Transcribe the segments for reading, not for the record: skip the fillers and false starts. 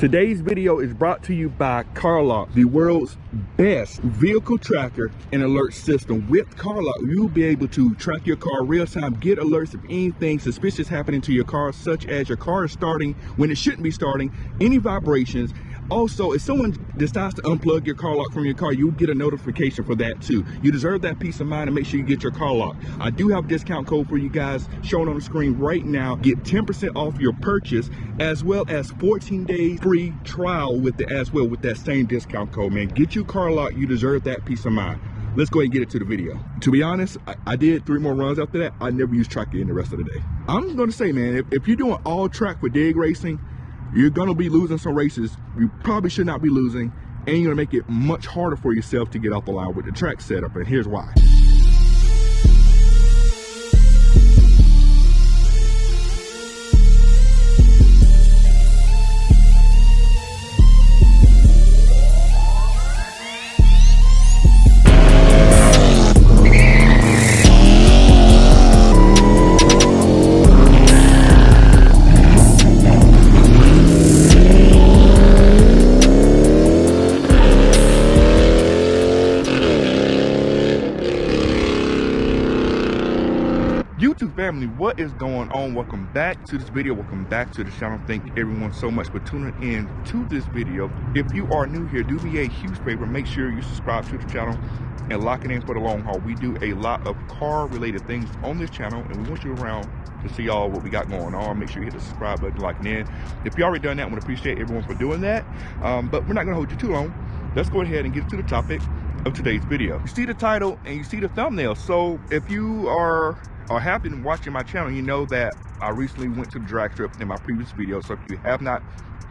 Today's video is brought to you by CarLock, the world's best vehicle tracker and alert system. With CarLock, you'll be able to track your car real time, get alerts of anything suspicious happening to your car, such as your car is starting when it shouldn't be starting, any vibrations. Also, if someone decides to unplug your car lock from your car, you'll get a notification for that too. You deserve that peace of mind, and make sure you get your car lock. I do have a discount code for you guys shown on the screen right now. Get 10% off your purchase, as well as 14 days free trial with it as well with that same discount code, man. Get your car lock. You deserve that peace of mind. Let's go ahead and get it to the video. To be honest, I did 3 more runs after that. I never used track in the rest of the day. I'm gonna say, man, if you're doing all track for dig racing, you're gonna be losing some races you probably should not be losing, and you're gonna make it much harder for yourself to get off the line with the track setup, and here's why. YouTube family, what is going on? Welcome back to this video. Welcome back to the channel. Thank everyone so much for tuning in to this video. If you are new here, do me a huge favor, make sure you subscribe to the channel and lock it in for the long haul. We do a lot of car related things on this channel, and we want you around to see all what we got going on. Make sure you hit the subscribe button, lock it in. If you already done that, I want to appreciate everyone for doing that, but we're not going to hold you too long. Let's go ahead and get to the topic of today's video. You see the title and you see the thumbnail. So if you are happy to watching my channel, you know that I recently went to the drag strip in my previous video. So if you have not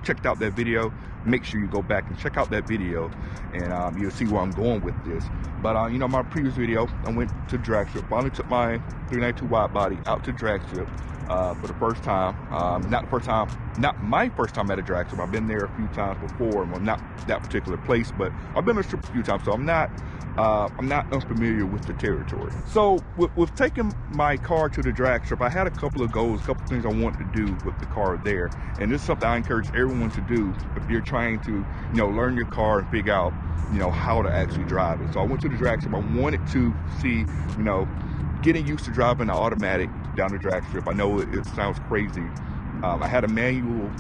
checked out that video, make sure you go back and check out that video, and you'll see where I'm going with this. But you know, my previous video, I went to drag strip. Finally took my 392 wide body out to drag strip for the first time. Not my first time at a drag strip. I've been there a few times before. Well, not that particular place, but I've been on a strip a few times, so I'm not unfamiliar with the territory. So with taking my car to the drag strip, I had a couple of goals, a couple of things I wanted to do with the car there, and this is something I encourage everyone to do if you're trying to, you know, learn your car and figure out, you know, how to actually drive it. So I went to the drag strip. I wanted to see, you know, getting used to driving the automatic down the drag strip. I know it sounds crazy. I had a manual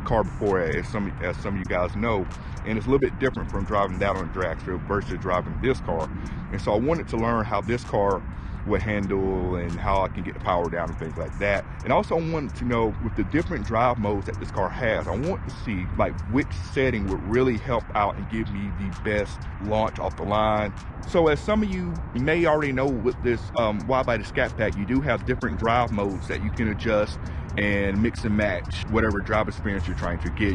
car before, as some of you guys know, and it's a little bit different from driving that on the drag strip versus driving this car. And so I wanted to learn how this car would handle and how I can get the power down and things like that. And also I wanted to know, with the different drive modes that this car has, I want to see like which setting would really help out and give me the best launch off the line. So as some of you may already know, with this widebody Scatpack, you do have different drive modes that you can adjust and mix and match whatever drive experience you're trying to get.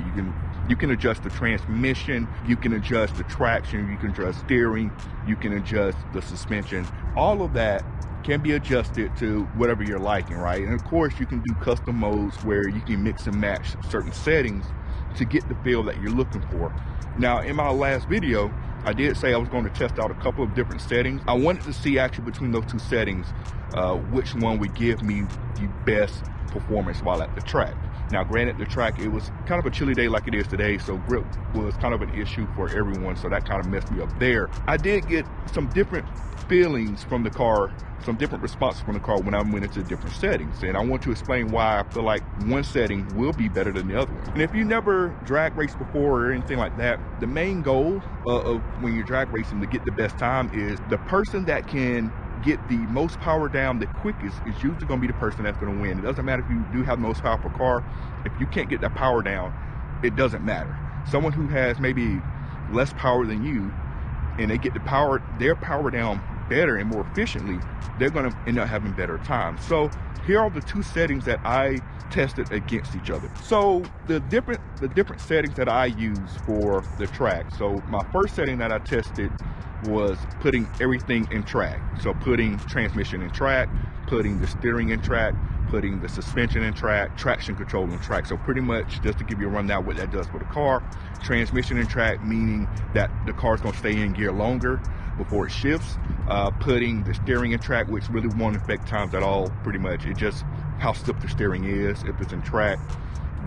You can adjust the transmission, you can adjust the traction, you can adjust steering, you can adjust the suspension. All of that can be adjusted to whatever you're liking, right? And of course, you can do custom modes where you can mix and match certain settings to get the feel that you're looking for. Now, in my last video, I did say I was going to test out a couple of different settings. I wanted to see actually between those two settings, which one would give me the best performance while at the track. Now, granted, the track, it was kind of a chilly day like it is today, so grip was kind of an issue for everyone, so that kind of messed me up there. I did get some different feelings from the car, some different responses from the car when I went into different settings, and I want to explain why I feel like one setting will be better than the other one. And if you never drag raced before or anything like that, the main goal of when you're drag racing to get the best time is the person that can get the most power down the quickest is usually going to be the person that's going to win. It doesn't matter if you do have the most powerful car. If you can't get that power down, it doesn't matter. Someone who has maybe less power than you, and they get their power down better and more efficiently, they're going to end up having better time. So here are the two settings that I tested against each other. So the different settings that I use for the track. So my first setting that I tested was putting everything in track. So putting transmission in track, putting the steering in track, putting the suspension in track, traction control in track. So pretty much, just to give you a rundown what that does for the car, transmission in track, meaning that the car's gonna stay in gear longer before it shifts. Putting the steering in track, which really won't affect times at all, pretty much. It just how stiff the steering is if it's in track.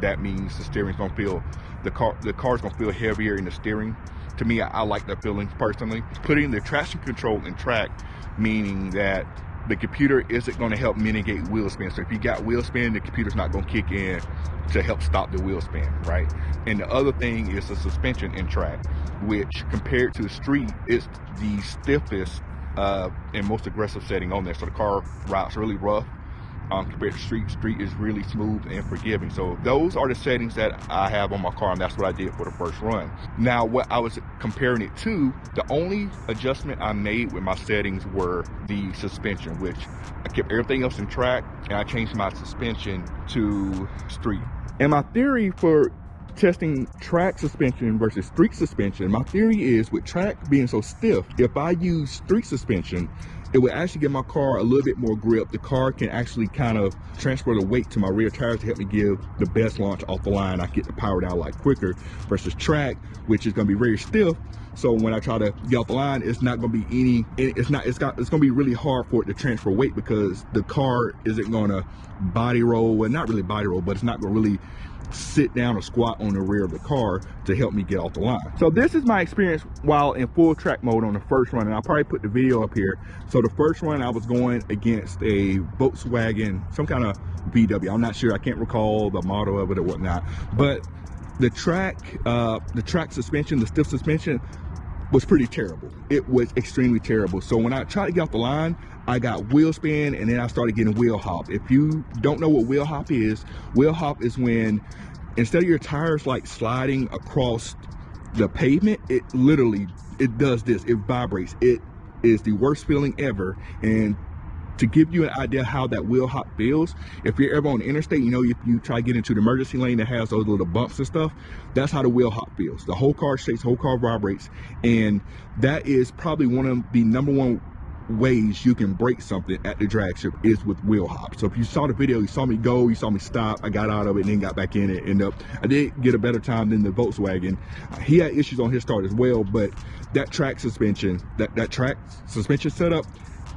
that means the steering's gonna feel, the car's gonna feel heavier in the steering. To me, I like that feeling personally. Putting the traction control in track, meaning that the computer isn't going to help mitigate wheel spin. So if you got wheel spin, the computer's not going to kick in to help stop the wheel spin, right? And the other thing is the suspension in track, which compared to the STRIIP, it's the stiffest and most aggressive setting on there. So the car rides really rough. Compared to STRIIP is really smooth and forgiving. So those are the settings that I have on my car, and that's what I did for the first run. Now, what I was comparing it to, the only adjustment I made with my settings were the suspension, which I kept everything else in track, and I changed my suspension to STRIIP. And my theory for testing track suspension versus STRIIP suspension, my theory is with track being so stiff, if I use STRIIP suspension, it would actually give my car a little bit more grip. The car can actually kind of transfer the weight to my rear tires to help me give the best launch off the line. I get the power down a lot quicker versus track, which is going to be very stiff. So when I try to get off the line, it's not going to be it's going to be really hard for it to transfer weight, because the car isn't going to body roll. Well, not really body roll, but it's not going to really sit down or squat on the rear of the car to help me get off the line. So this is my experience while in full track mode on the first run, and I'll probably put the video up here. So the first run, I was going against a Volkswagen, some kind of VW. I'm not sure, I can't recall the model of it or whatnot, but the track suspension, the stiff suspension, was pretty terrible. It was extremely terrible. So when I tried to get off the line, I got wheel spin, and then I started getting wheel hop. If you don't know what wheel hop is when instead of your tires like sliding across the pavement, it literally, it does this, it vibrates. It is the worst feeling ever. And to give you an idea how that wheel hop feels, if you're ever on the interstate, you know, if you try to get into the emergency lane that has those little bumps and stuff, that's how the wheel hop feels. The whole car shakes, the whole car vibrates, and that is probably one of the #1 ways you can break something at the drag strip is with wheel hop. So if you saw the video, you saw me go, you saw me stop, I got out of it and then got back in it. I did get a better time than the Volkswagen. He had issues on his start as well, but that track suspension, that track suspension setup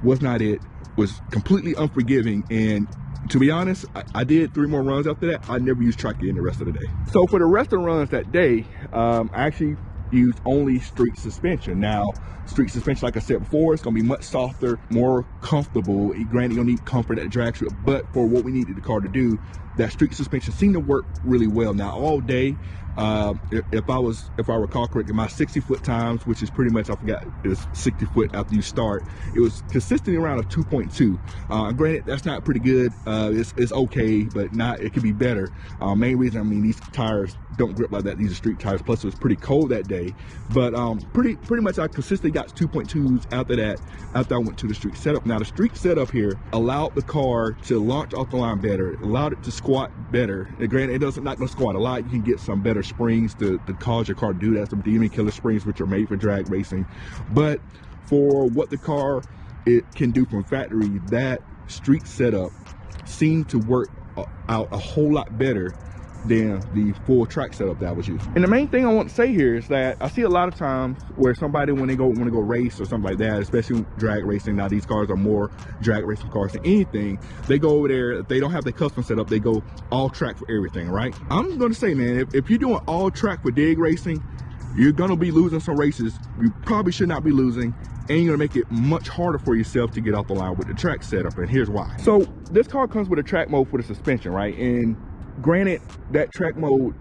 was not it. Was completely unforgiving, and to be honest, I did 3 more runs after that. I never used track again the rest of the day. So for the rest of the runs that day, I actually used only STRIIP suspension. Now, STRIIP suspension, like I said before, it's gonna be much softer, more comfortable. Granted, you'll need comfort at the drag strip, but for what we needed the car to do, that STRIIP suspension seemed to work really well. Now, all day, if I recall correctly, my 60-foot times, which is pretty much, I forgot, is 60 foot after you start, it was consistently around a 2.2. Granted, that's not pretty good. It's okay, but not, it could be better. Main reason, I mean, these tires don't grip like that. These are STRIIP tires. Plus, it was pretty cold that day. But pretty much, I consistently got 2.2s after that. After I went to the STRIIP setup. Now, the STRIIP setup here allowed the car to launch off the line better. It allowed it to squat better. And granted, it not gonna squat a lot. You can get some better springs to cause your car to do that. Some demon killer springs, which are made for drag racing. But for what the car it can do from factory, that STRIIP setup seemed to work out a whole lot better than the full track setup that I was using. And the main thing I want to say here is that I see a lot of times where somebody, when they want to go race or something like that, especially drag racing. Now these cars are more drag racing cars than anything. They go over there, if they don't have the custom setup, they go all track for everything, right? I'm going to say, man, if you're doing all track for dig racing, you're going to be losing some races you probably should not be losing, and you're gonna make it much harder for yourself to get off the line with the track setup. And here's why. So this car comes with a track mode for the suspension, right? And granted, that track mode,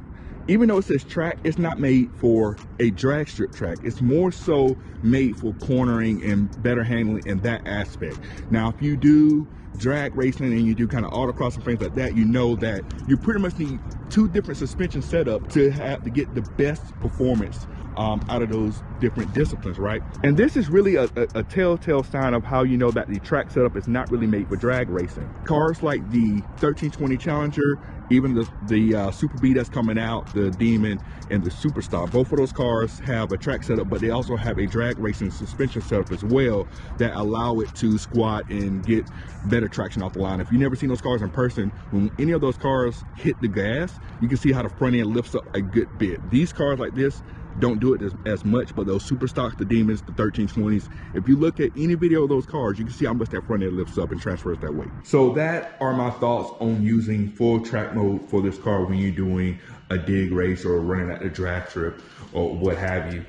even though it says track, it's not made for a drag strip track. It's more so made for cornering and better handling in that aspect. Now, if you do drag racing and you do kind of autocross and things like that, you know that you pretty much need 2 different suspension setups to get the best performance out of those different disciplines, right? And this is really a telltale sign of how you know that the track setup is not really made for drag racing. Cars like the 1320 Challenger, even the Super B that's coming out, the Demon and the Superstar, both of those cars have a track setup, but they also have a drag racing suspension setup as well that allow it to squat and get better traction off the line. If you've never seen those cars in person, when any of those cars hit the gas, you can see how the front end lifts up a good bit. These cars like this don't do it as much, but those super stocks, the Demons, the 1320s. If you look at any video of those cars, you can see how much that front end lifts up and transfers that weight. So that are my thoughts on using full track mode for this car when you're doing a dig race or running at the drag strip or what have you.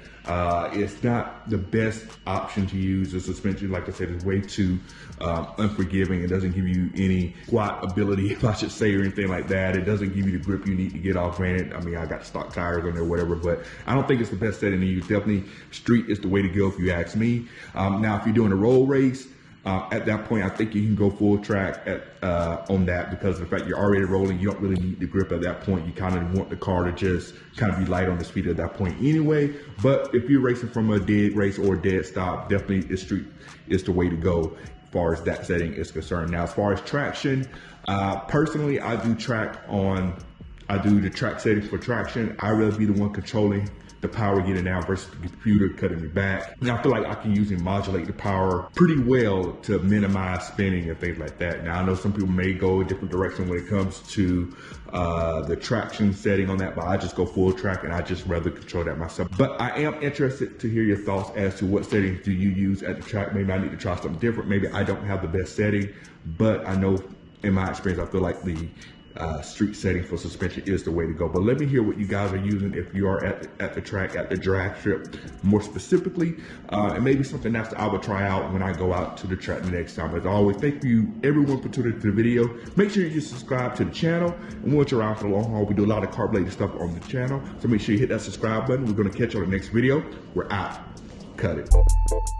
It's not the best option to use. The suspension, like I said, is way too unforgiving. It doesn't give you any squat ability, if I should say, or anything like that. It doesn't give you the grip you need to get off. Granted, I mean, I got stock tires on there, whatever, but I don't think it's the best setting to use. Definitely street is the way to go if you ask me. Now, if you're doing a roll race, at that point, I think you can go full track on that, because of the fact you're already rolling. You don't really need the grip at that point. You kind of want the car to just kind of be light on the speed at that point anyway. But if you're racing from a dead race or a dead stop, definitely the street is the way to go as far as that setting is concerned. Now, as far as traction, personally, I do the track settings for traction. I'd rather be the one controlling the power getting down versus the computer cutting me back. And I feel like I can use and modulate the power pretty well to minimize spinning and things like that. Now, I know some people may go a different direction when it comes to the traction setting on that, but I just go full track and I just rather control that myself. But I am interested to hear your thoughts as to what settings do you use at the track. Maybe I need to try something different. Maybe I don't have the best setting, but I know in my experience, I feel like the street setting for suspension is the way to go. But let me hear what you guys are using if you are at the track, at the drag strip more specifically, and maybe something else that I would try out when I go out to the track the next time. As always, thank you everyone for tuning into the video. Make sure you subscribe to the channel, and we'll watch around for the long haul. We do a lot of car related stuff on the channel, so make sure you hit that subscribe button. We're going to catch you on the next video. We're out. Cut it.